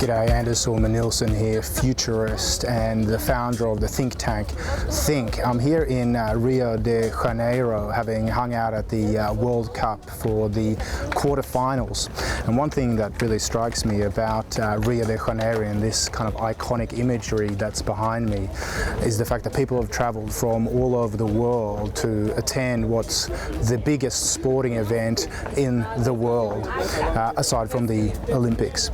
G'day, Anders Sorman-Nilsson here, Futurist and the founder of the think tank Think. I'm here in Rio de Janeiro, having hung out at the World Cup for the quarterfinals. And one thing that really strikes me about Rio de Janeiro and this kind of iconic imagery that's behind me is the fact that people have travelled from all over the world to attend what's the biggest sporting event in the world, aside from the Olympics.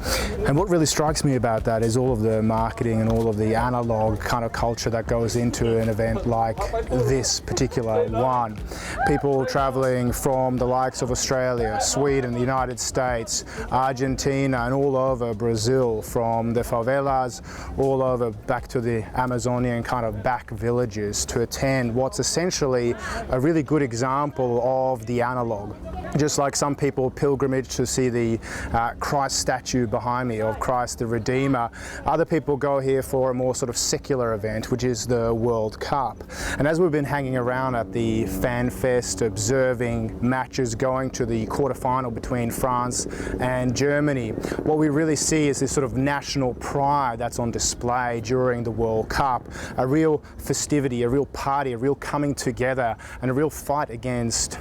And what really strikes me about that is all of the marketing and all of the analog kind of culture that goes into an event like this particular one. People travelling from the likes of Australia, Sweden, the United States, Argentina and all over Brazil, from the favelas all over back to the Amazonian kind of back villages to attend what's essentially a really good example of the analog. Just like some people pilgrimage to see the Christ statue behind me of Christ the Redeemer, other people go here for a more sort of secular event, which is the World Cup. And as we've been hanging around at the Fan Fest, observing matches going to the quarterfinal between France and Germany, what we really see is this sort of national pride that's on display during the World Cup. A real festivity, a real party, a real coming together, and a real fight against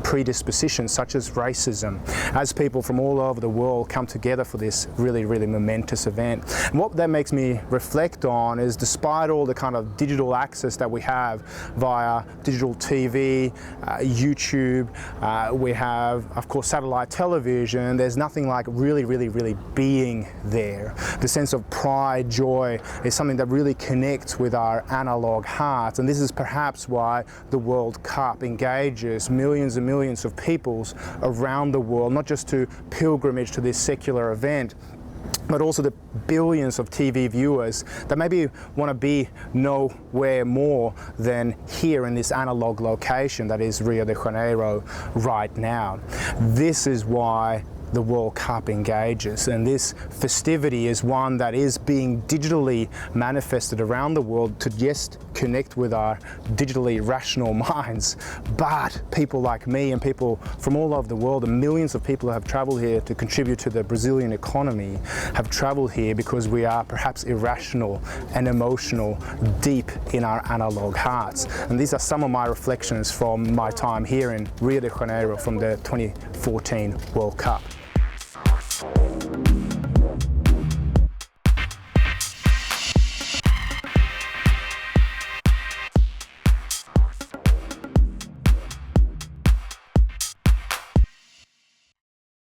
predispositions such as racism, as people from all over the world come together for this really momentous event. And what that makes me reflect on is, despite all the kind of digital access that we have via digital TV, YouTube, we have of course satellite television, there's nothing like really being there. The sense of pride, joy is something that really connects with our analog hearts, and this is perhaps why the World Cup engages millions and millions of peoples around the world, not just to pilgrimage to this secular event, but also the billions of TV viewers that maybe want to be nowhere more than here in this analog location that is Rio de Janeiro right now. This is why the World Cup engages, and this festivity is one that is being digitally manifested around the world to just connect with our digitally rational minds. But people like me and people from all over the world, and millions of people who have traveled here to contribute to the Brazilian economy, have traveled here because we are perhaps irrational and emotional deep in our analog hearts. And these are some of my reflections from my time here in Rio de Janeiro from the 2014 World Cup.